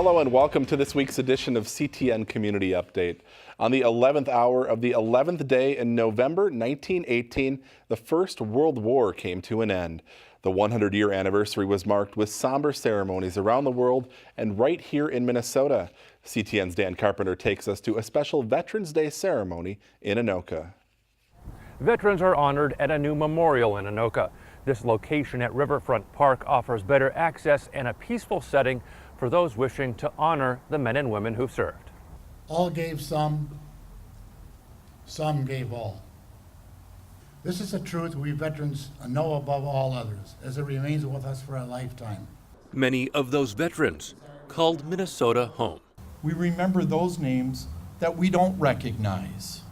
Hello and welcome to this week's edition of CTN Community Update. On the 11th hour of the 11th day in November 1918, the First World War came to an end. The 100-year anniversary was marked with somber ceremonies around the world and right here in Minnesota. CTN's Dan Carpenter takes us to a special Veterans Day ceremony in Anoka. Veterans are honored at a new memorial in Anoka. This location at Riverfront Park offers better access and a peaceful setting for those wishing to honor the men and women who've served. All gave some gave all. This is a truth we veterans know above all others, as it remains with us for a lifetime. Many of those veterans called Minnesota home. We remember those names that we don't recognize.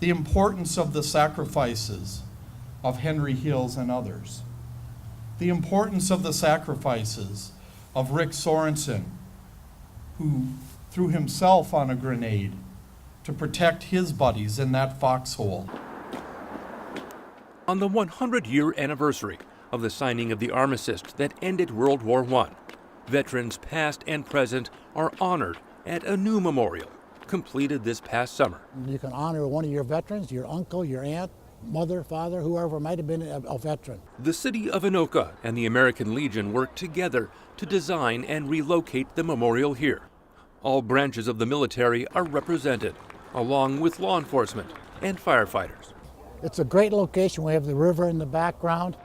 The importance of the sacrifices of Henry Hills and others. The importance of the sacrifices of Rick Sorensen, who threw himself on a grenade to protect his buddies in that foxhole. On the 100-year anniversary of the signing of the armistice that ended World War I, veterans past and present are honored at a new memorial completed this past summer. You can honor one of your veterans, your uncle, your aunt, mother, father, whoever might have been a veteran. The city of Anoka and the American Legion worked together to design and relocate the memorial here. All branches of the military are represented, along with law enforcement and firefighters. It's a great location. We have the river in the background.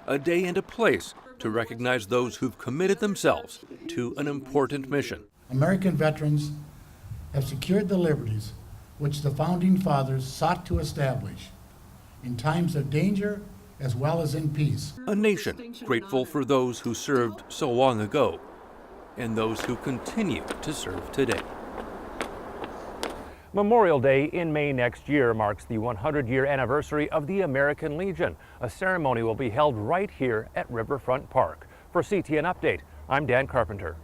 A day and a place to recognize those who've committed themselves to an important mission. American veterans have secured the liberties which the Founding Fathers sought to establish in times of danger as well as in peace. A nation grateful for those who served so long ago and those who continue to serve today. Memorial Day in May next year marks the 100-year anniversary of the American Legion. A ceremony will be held right here at Riverfront Park. For CTN Update, I'm Dan Carpenter.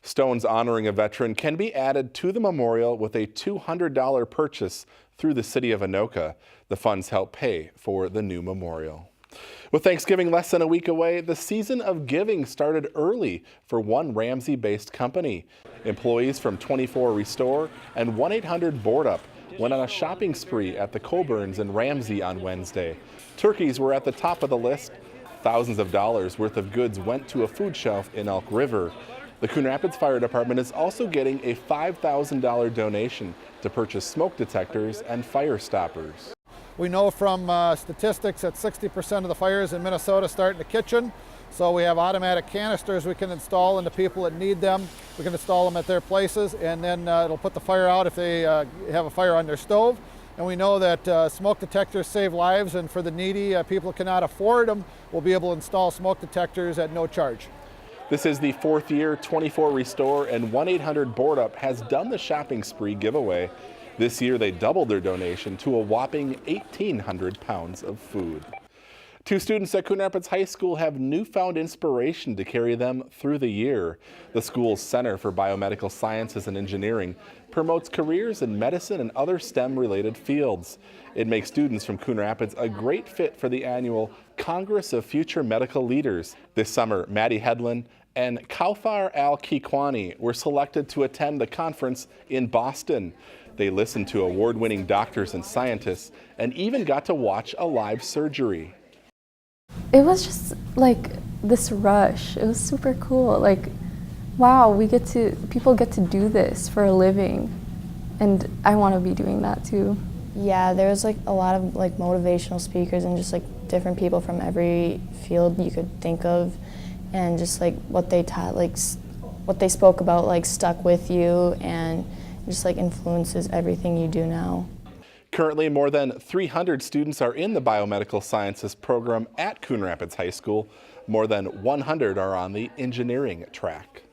Stones honoring a veteran can be added to the memorial with a $200 purchase through the city of Anoka. The funds help pay for the new memorial. With Thanksgiving less than a week away, the season of giving started early for one Ramsey-based company. Employees from 24 Restore and 1-800-BOARD-UP went on a shopping spree at the Coburns in Ramsey on Wednesday. Turkeys were at the top of the list. Thousands of dollars worth of goods went to a food shelf in Elk River. The Coon Rapids Fire Department is also getting a $5,000 donation to purchase smoke detectors and fire stoppers. We know from statistics that 60% of the fires in Minnesota start in the kitchen. So we have automatic canisters we can install, and the people that need them, we can install them at their places, and then it'll put the fire out if they have a fire on their stove. And we know that smoke detectors save lives, and for the needy, people who cannot afford them, will be able to install smoke detectors at no charge. This is the fourth year 24 Restore and 1-800-BOARD-UP has done the shopping spree giveaway. This year they doubled their donation to a whopping 1,800 pounds of food. Two students at Coon Rapids High School have newfound inspiration to carry them through the year. The school's Center for Biomedical Sciences and Engineering promotes careers in medicine and other STEM-related fields. It makes students from Coon Rapids a great fit for the annual Congress of Future Medical Leaders. This summer, Maddie Hedlund and Kaufar Al-Kikwani were selected to attend the conference in Boston. They listened to award-winning doctors and scientists and even got to watch a live surgery. It was just like this rush. It was super cool. Like, wow, people get to do this for a living. And I want to be doing that too. Yeah, there was like a lot of like motivational speakers and just like different people from every field you could think of. And just like what they taught, like what they spoke about, like stuck with you and just like influences everything you do now. Currently, more than 300 students are in the Biomedical Sciences program at Coon Rapids High School. More than 100 are on the engineering track.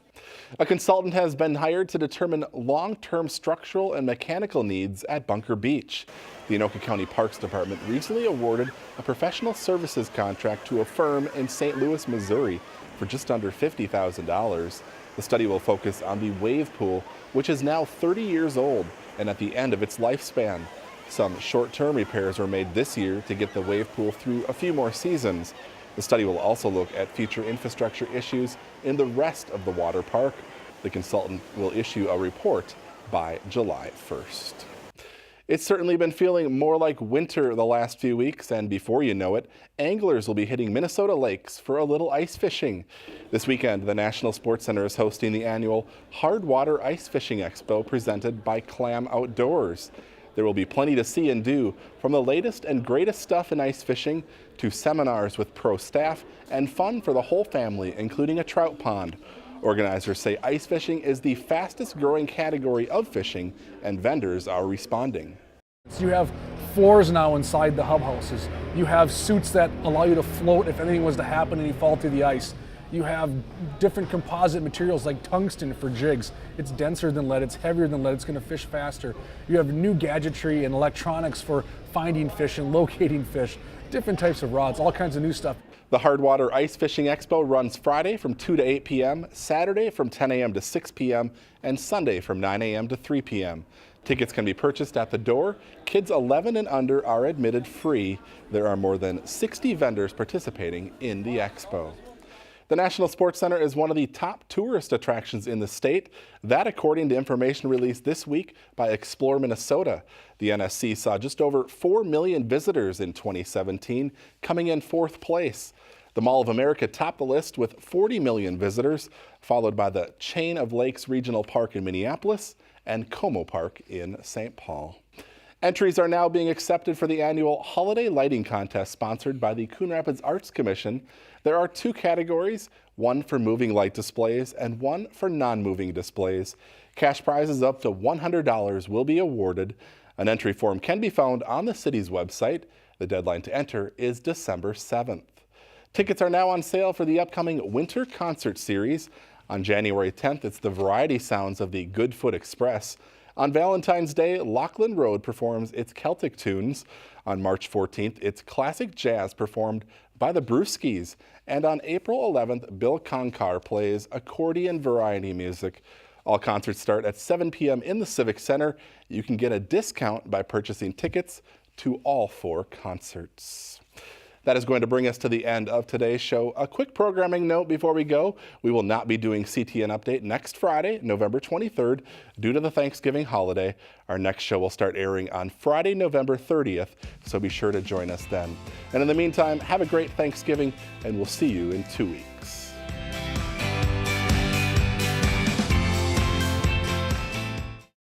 A consultant has been hired to determine long-term structural and mechanical needs at Bunker Beach. The Anoka County Parks Department recently awarded a professional services contract to a firm in St. Louis, Missouri for just under $50,000. The study will focus on the wave pool, which is now 30 years old and at the end of its lifespan. Some short-term repairs were made this year to get the wave pool through a few more seasons. The study will also look at future infrastructure issues in the rest of the water park. The consultant will issue a report by July 1st. It's certainly been feeling more like winter the last few weeks, and before you know it, anglers will be hitting Minnesota lakes for a little ice fishing. This weekend, the National Sports Center is hosting the annual Hard Water Ice Fishing Expo presented by Clam Outdoors. There will be plenty to see and do, from the latest and greatest stuff in ice fishing to seminars with pro staff and fun for the whole family, including a trout pond. Organizers say ice fishing is the fastest growing category of fishing, and vendors are responding. So you have floors now inside the hub houses. You have suits that allow you to float if anything was to happen and you fall through the ice. You have different composite materials like tungsten for jigs. It's denser than lead, it's heavier than lead, it's going to fish faster. You have new gadgetry and electronics for finding fish and locating fish, different types of rods, all kinds of new stuff. The Hard Water Ice Fishing Expo runs Friday from 2 to 8 p.m., Saturday from 10 a.m. to 6 p.m., and Sunday from 9 a.m. to 3 p.m. Tickets can be purchased at the door. Kids 11 and under are admitted free. There are more than 60 vendors participating in the expo. The National Sports Center is one of the top tourist attractions in the state. That according to information released this week by Explore Minnesota. The NSC saw just over 4 million visitors in 2017, coming in 4th place. The Mall of America topped the list with 40 million visitors, followed by the Chain of Lakes Regional Park in Minneapolis and Como Park in St. Paul. Entries are now being accepted for the annual Holiday Lighting Contest sponsored by the Coon Rapids Arts Commission. There are 2 categories, one for moving light displays and one for non-moving displays. Cash prizes up to $100 will be awarded. An entry form can be found on the city's website. The deadline to enter is December 7th. Tickets are now on sale for the upcoming Winter Concert Series. On January 10th, it's the variety sounds of the Goodfoot Express. On Valentine's Day, Lachlan Road performs its Celtic tunes. On March 14th, it's classic jazz performed by the Brewskis. And on April 11th, Bill Conkar plays accordion variety music. All concerts start at 7 p.m. in the Civic Center. You can get a discount by purchasing tickets to all 4 concerts. That is going to bring us to the end of today's show. A quick programming note before we go. We will not be doing CTN Update next Friday, November 23rd, due to the Thanksgiving holiday. Our next show will start airing on Friday, November 30th, so be sure to join us then. And in the meantime, have a great Thanksgiving, and we'll see you in 2 weeks.